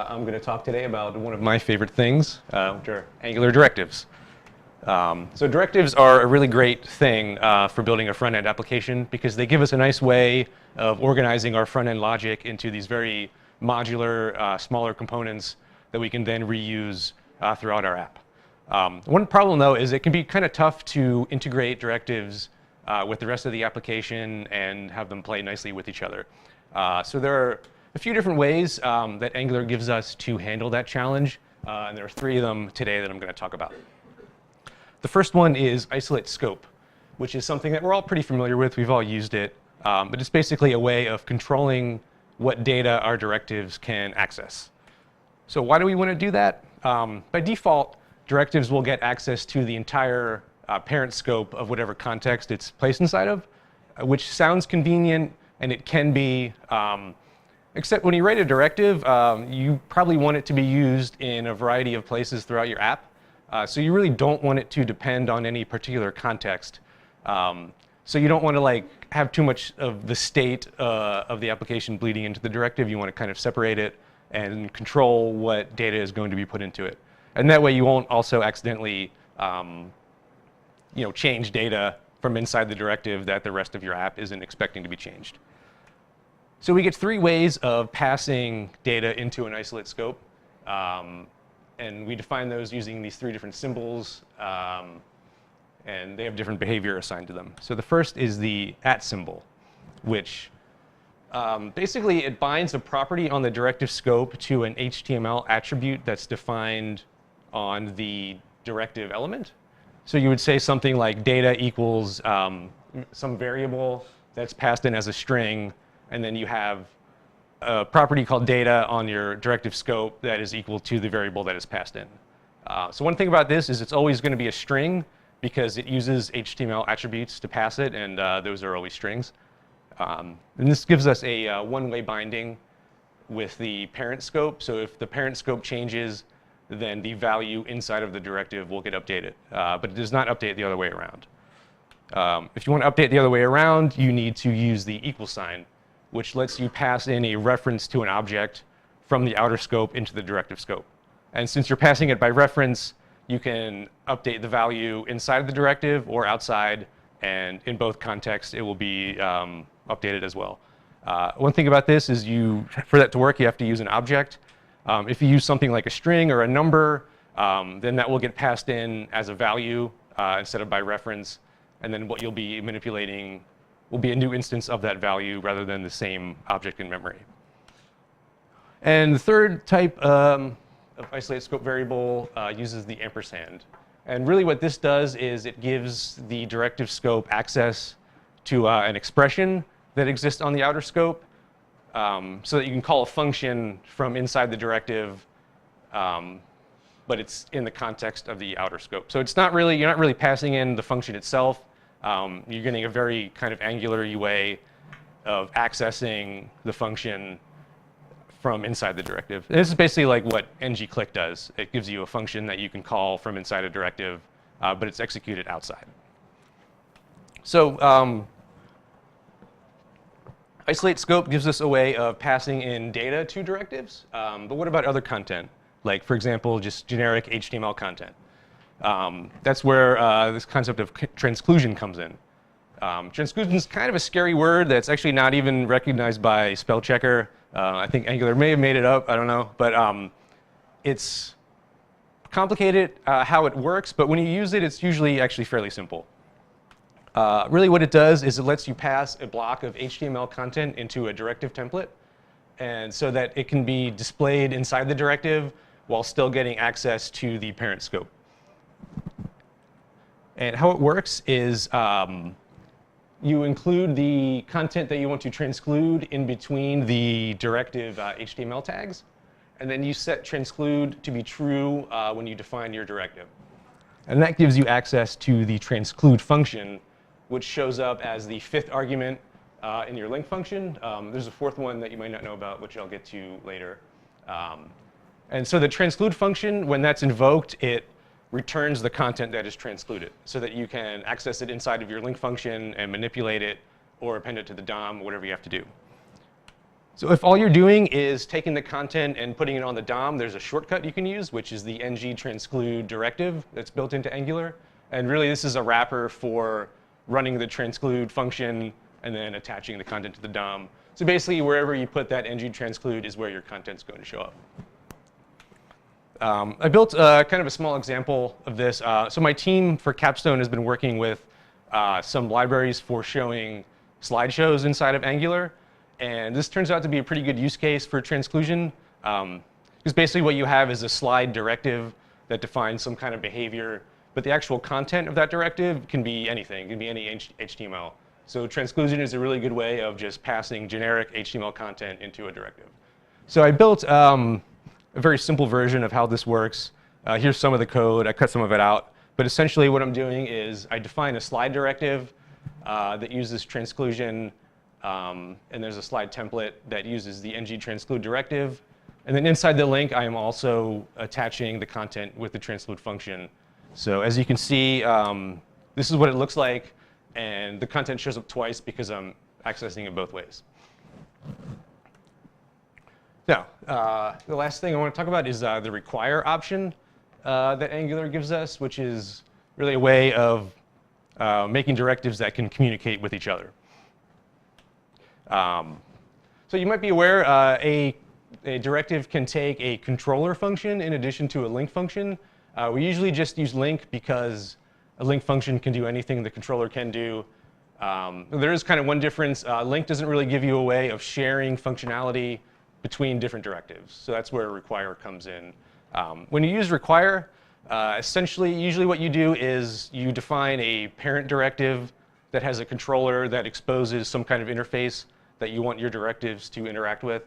I'm going to talk today about one of my favorite things, which are Angular directives. So directives are a really great thing for building a front-end application because they give us a nice way of organizing our front-end logic into these very modular, smaller components that we can then reuse throughout our app. One problem, though, is it can be kind of tough to integrate directives with the rest of the application and have them play nicely with each other. So there are a few different ways that Angular gives us to handle that challenge, and there are three of them today that I'm going to talk about. The first one is isolate scope, which is something that we're all pretty familiar with. We've all used it, but it's basically a way of controlling what data our directives can access. So why do we want to do that? By default, directives will get access to the entire parent scope of whatever context it's placed inside of, which sounds convenient, and it can be. Except when you write a directive, you probably want it to be used in a variety of places throughout your app. So you really don't want it to depend on any particular context. So you don't want to have too much of the state of the application bleeding into the directive. You want to kind of separate it and control what data is going to be put into it. And that way you won't also accidentally change data from inside the directive that the rest of your app isn't expecting to be changed. So we get three ways of passing data into an isolate scope. And we define those using these three different symbols. And they have different behavior assigned to them. So the first is the @ symbol, which basically it binds a property on the directive scope to an HTML attribute that's defined on the directive element. So you would say something like data equals some variable that's passed in as a string. And then you have a property called data on your directive scope that is equal to the variable that is passed in. So one thing about this is it's always going to be a string because it uses HTML attributes to pass it, and those are always strings. And this gives us a one-way binding with the parent scope. So if the parent scope changes, then the value inside of the directive will get updated. But it does not update the other way around. If you want to update the other way around, you need to use the equal sign, which lets you pass in a reference to an object from the outer scope into the directive scope. And since you're passing it by reference, you can update the value inside of the directive or outside, and in both contexts, it will be updated as well. One thing about this is for that to work, you have to use an object. If you use something like a string or a number, then that will get passed in as a value instead of by reference, and then what you'll be manipulating will be a new instance of that value rather than the same object in memory. And the third type of isolated scope variable uses the ampersand. And really what this does is it gives the directive scope access to an expression that exists on the outer scope so that you can call a function from inside the directive, but it's in the context of the outer scope. So you're not really passing in the function itself. You're getting a very kind of Angular way of accessing the function from inside the directive. And this is basically like what ngclick does. It gives you a function that you can call from inside a directive, but it's executed outside. So isolate scope gives us a way of passing in data to directives. But what about other content? Like, for example, just generic HTML content. That's where this concept of transclusion comes in. Transclusion is kind of a scary word that's actually not even recognized by spell checker. I think Angular may have made it up, I don't know. But it's complicated how it works, but when you use it, it's usually actually fairly simple. Really what it does is it lets you pass a block of HTML content into a directive template, and so that it can be displayed inside the directive while still getting access to the parent scope. And how it works is you include the content that you want to transclude in between the directive HTML tags, and then you set transclude to be true when you define your directive. And that gives you access to the transclude function, which shows up as the 5th argument in your link function. There's a 4th one that you might not know about, which I'll get to later. And so the transclude function, when that's invoked, it returns the content that is transcluded so that you can access it inside of your link function and manipulate it or append it to the DOM, whatever you have to do. So if all you're doing is taking the content and putting it on the DOM, there's a shortcut you can use, which is the ng transclude directive that's built into Angular. And really, this is a wrapper for running the transclude function and then attaching the content to the DOM. So basically, wherever you put that ng transclude is where your content's going to show up. I built kind of a small example of this. So my team for Capstone has been working with some libraries for showing slideshows inside of Angular. And this turns out to be a pretty good use case for transclusion. Because basically what you have is a slide directive that defines some kind of behavior. But the actual content of that directive can be anything. It can be any HTML. So transclusion is a really good way of just passing generic HTML content into a directive. So I built a very simple version of how this works. Here's some of the code. I cut some of it out. But essentially what I'm doing is I define a slide directive that uses transclusion. And there's a slide template that uses the ng transclude directive. And then inside the link, I am also attaching the content with the transclude function. So as you can see, this is what it looks like. And the content shows up twice because I'm accessing it both ways. Now, the last thing I want to talk about is the require option that Angular gives us, which is really a way of making directives that can communicate with each other. So you might be aware a directive can take a controller function in addition to a link function. We usually just use link because a link function can do anything the controller can do. There is kind of one difference. Link doesn't really give you a way of sharing functionality between different directives. So that's where require comes in. When you use require, essentially, usually what you do is you define a parent directive that has a controller that exposes some kind of interface that you want your directives to interact with.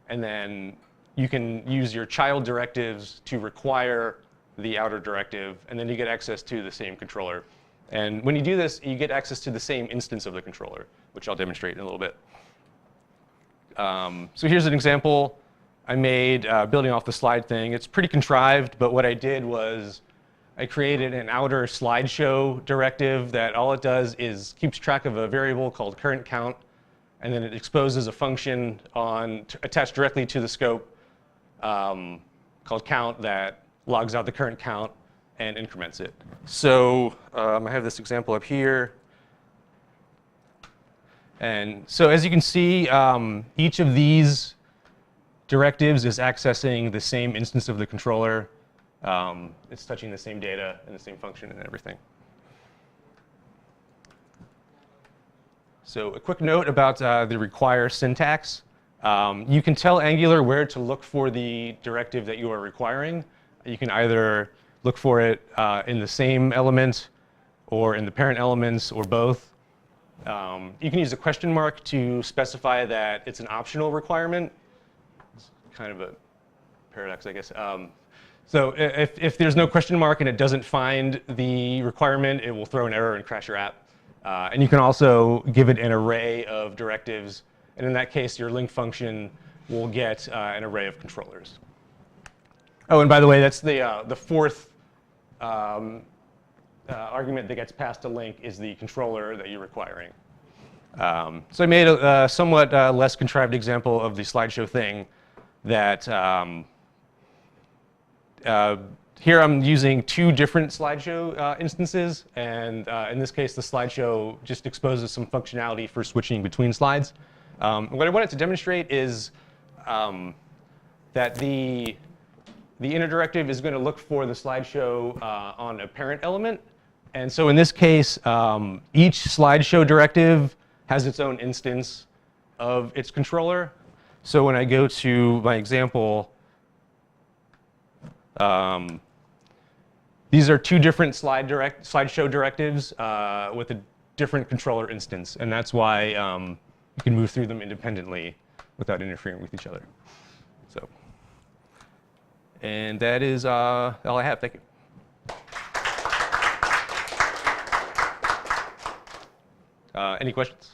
And then you can use your child directives to require the outer directive, and then you get access to the same controller. And when you do this, you get access to the same instance of the controller, which I'll demonstrate in a little bit. So here's an example I made building off the slide thing. It's pretty contrived, but what I did was I created an outer slideshow directive that all it does is keeps track of a variable called current count, and then it exposes a function attached directly to the scope called count that logs out the current count and increments it. So I have this example up here. And so as you can see, each of these directives is accessing the same instance of the controller. It's touching the same data and the same function and everything. So a quick note about the require syntax. You can tell Angular where to look for the directive that you are requiring. You can either look for it in the same element or in the parent elements or both. You can use a question mark to specify that it's an optional requirement. It's kind of a paradox, I guess. So if there's no question mark and it doesn't find the requirement, it will throw an error and crash your app. And you can also give it an array of directives. And in that case, your link function will get an array of controllers. Oh, and by the way, that's the fourth argument that gets passed to link is the controller that you're requiring. So I made a somewhat less contrived example of the slideshow thing that here I'm using two different slideshow instances, and in this case, the slideshow just exposes some functionality for switching between slides. What I wanted to demonstrate is that the inner directive is going to look for the slideshow on a parent element. And so in this case, each slideshow directive has its own instance of its controller. So when I go to my example, these are two different slideshow directives with a different controller instance. And that's why you can move through them independently without interfering with each other. So, and that is all I have. Thank you. Any questions?